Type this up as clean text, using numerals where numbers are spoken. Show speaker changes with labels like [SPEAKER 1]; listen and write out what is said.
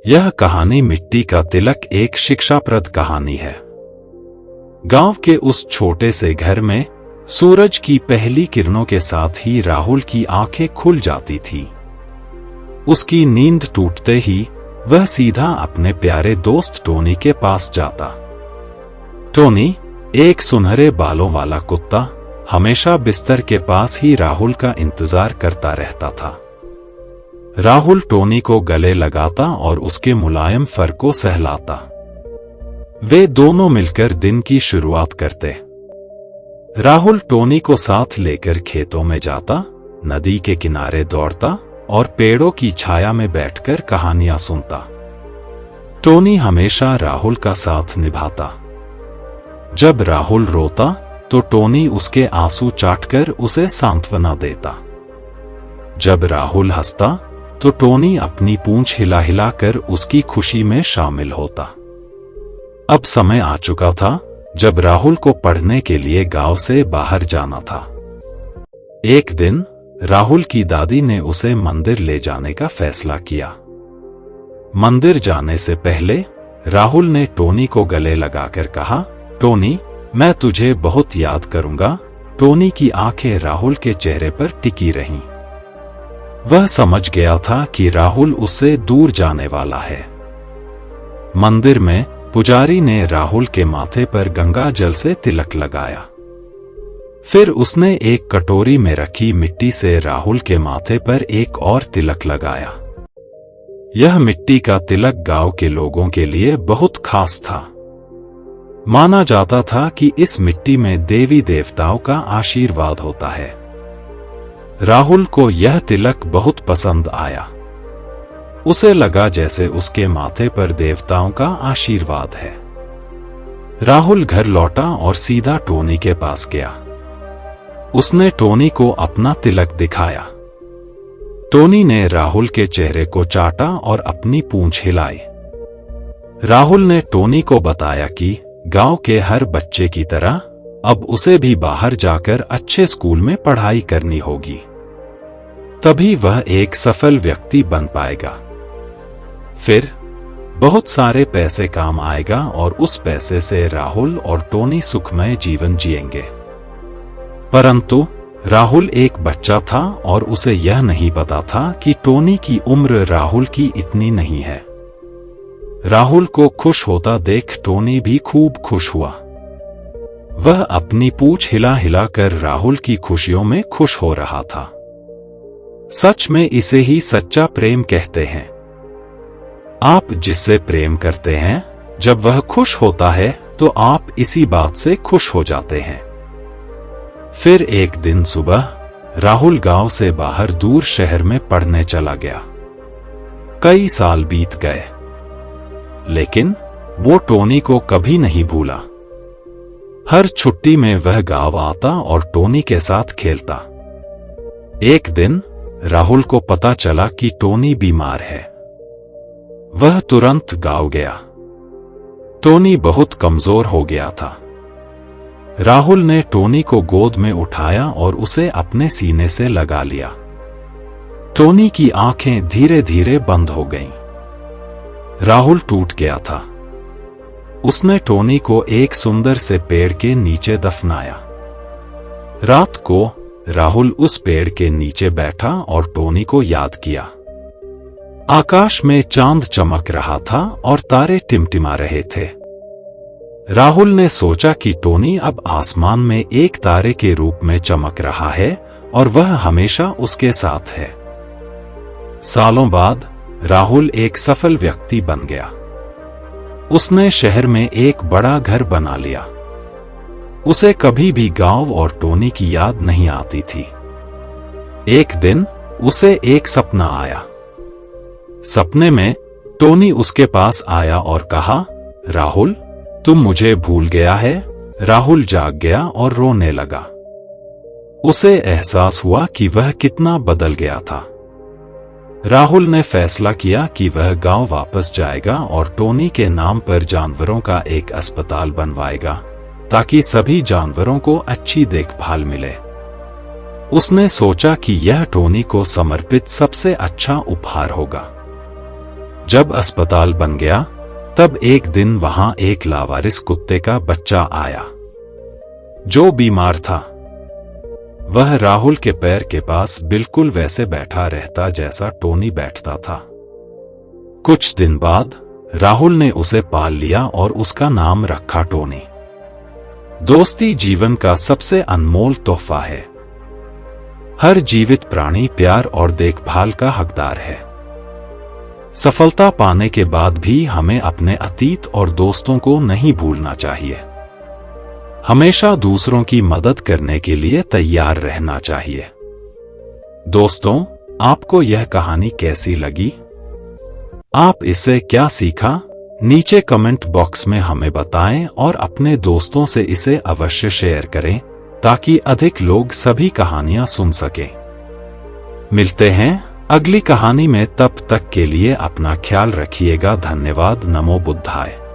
[SPEAKER 1] यह कहानी मिट्टी का तिलक एक शिक्षाप्रद कहानी है। गांव के उस छोटे से घर में सूरज की पहली किरणों के साथ ही राहुल की आंखें खुल जाती थी। उसकी नींद टूटते ही वह सीधा अपने प्यारे दोस्त टोनी के पास जाता। टोनी, एक सुनहरे बालों वाला कुत्ता, हमेशा बिस्तर के पास ही राहुल का इंतजार करता रहता था। राहुल टोनी को गले लगाता और उसके मुलायम फर को सहलाता। वे दोनों मिलकर दिन की शुरुआत करते। राहुल टोनी को साथ लेकर खेतों में जाता, नदी के किनारे दौड़ता और पेड़ों की छाया में बैठकर कहानियां सुनता। टोनी हमेशा राहुल का साथ निभाता। जब राहुल रोता तो टोनी उसके आंसू चाटकर उसे सांत्वना देता। जब राहुल हंसता तो टोनी अपनी पूंछ हिला हिलाकर उसकी खुशी में शामिल होता। अब समय आ चुका था जब राहुल को पढ़ने के लिए गांव से बाहर जाना था। एक दिन राहुल की दादी ने उसे मंदिर ले जाने का फैसला किया। मंदिर जाने से पहले राहुल ने टोनी को गले लगाकर कहा, टोनी, मैं तुझे बहुत याद करूंगा। टोनी की आंखें राहुल के चेहरे पर टिकी रहीं। वह समझ गया था कि राहुल उससे दूर जाने वाला है। मंदिर में पुजारी ने राहुल के माथे पर गंगा जल से तिलक लगाया। फिर उसने एक कटोरी में रखी मिट्टी से राहुल के माथे पर एक और तिलक लगाया। यह मिट्टी का तिलक गांव के लोगों के लिए बहुत खास था। माना जाता था कि इस मिट्टी में देवी देवताओं का आशीर्वाद होता है। राहुल को यह तिलक बहुत पसंद आया। उसे लगा जैसे उसके माथे पर देवताओं का आशीर्वाद है। राहुल घर लौटा और सीधा टोनी के पास गया। उसने टोनी को अपना तिलक दिखाया। टोनी ने राहुल के चेहरे को चाटा और अपनी पूंछ हिलाई। राहुल ने टोनी को बताया कि गांव के हर बच्चे की तरह अब उसे भी बाहर जाकर अच्छे स्कूल में पढ़ाई करनी होगी, तभी वह एक सफल व्यक्ति बन पाएगा। फिर बहुत सारे पैसे काम आएगा और उस पैसे से राहुल और टोनी सुखमय जीवन जिएंगे। परंतु राहुल एक बच्चा था और उसे यह नहीं पता था कि टोनी की उम्र राहुल की इतनी नहीं है। राहुल को खुश होता देख टोनी भी खूब खुश हुआ। वह अपनी पूंछ हिला हिलाकर राहुल की खुशियों में खुश हो रहा था। सच में इसे ही सच्चा प्रेम कहते हैं। आप जिससे प्रेम करते हैं, जब वह खुश होता है तो आप इसी बात से खुश हो जाते हैं। फिर एक दिन सुबह राहुल गांव से बाहर दूर शहर में पढ़ने चला गया। कई साल बीत गए, लेकिन वो टोनी को कभी नहीं भूला। हर छुट्टी में वह गांव आता और टोनी के साथ खेलता। एक दिन राहुल को पता चला कि टोनी बीमार है। वह तुरंत गांव गया। टोनी बहुत कमजोर हो गया था। राहुल ने टोनी को गोद में उठाया और उसे अपने सीने से लगा लिया। टोनी की आंखें धीरे धीरे बंद हो गईं। राहुल टूट गया था। उसने टोनी को एक सुंदर से पेड़ के नीचे दफनाया। रात को राहुल उस पेड़ के नीचे बैठा और टोनी को याद किया। आकाश में चांद चमक रहा था और तारे टिमटिमा रहे थे। राहुल ने सोचा कि टोनी अब आसमान में एक तारे के रूप में चमक रहा है और वह हमेशा उसके साथ है। सालों बाद राहुल एक सफल व्यक्ति बन गया। उसने शहर में एक बड़ा घर बना लिया। उसे कभी भी गांव और टोनी की याद नहीं आती थी। एक दिन उसे एक सपना आया। सपने में टोनी उसके पास आया और कहा, राहुल, तुम मुझे भूल गया है। राहुल जाग गया और रोने लगा। उसे एहसास हुआ कि वह कितना बदल गया था। राहुल ने फैसला किया कि वह गांव वापस जाएगा और टोनी के नाम पर जानवरों का एक अस्पताल बनवाएगा, ताकि सभी जानवरों को अच्छी देखभाल मिले। उसने सोचा कि यह टोनी को समर्पित सबसे अच्छा उपहार होगा। जब अस्पताल बन गया तब एक दिन वहां एक लावारिस कुत्ते का बच्चा आया जो बीमार था। वह राहुल के पैर के पास बिल्कुल वैसे बैठा रहता जैसा टोनी बैठता था। कुछ दिन बाद राहुल ने उसे पाल लिया और उसका नाम रखा टोनी। दोस्ती जीवन का सबसे अनमोल तोहफा है। हर जीवित प्राणी प्यार और देखभाल का हकदार है। सफलता पाने के बाद भी हमें अपने अतीत और दोस्तों को नहीं भूलना चाहिए। हमेशा दूसरों की मदद करने के लिए तैयार रहना चाहिए। दोस्तों, आपको यह कहानी कैसी लगी? आप इससे क्या सीखा? नीचे कमेंट बॉक्स में हमें बताएं और अपने दोस्तों से इसे अवश्य शेयर करें ताकि अधिक लोग सभी कहानियां सुन सकें। मिलते हैं अगली कहानी में, तब तक के लिए अपना ख्याल रखिएगा। धन्यवाद। नमो बुद्धाय।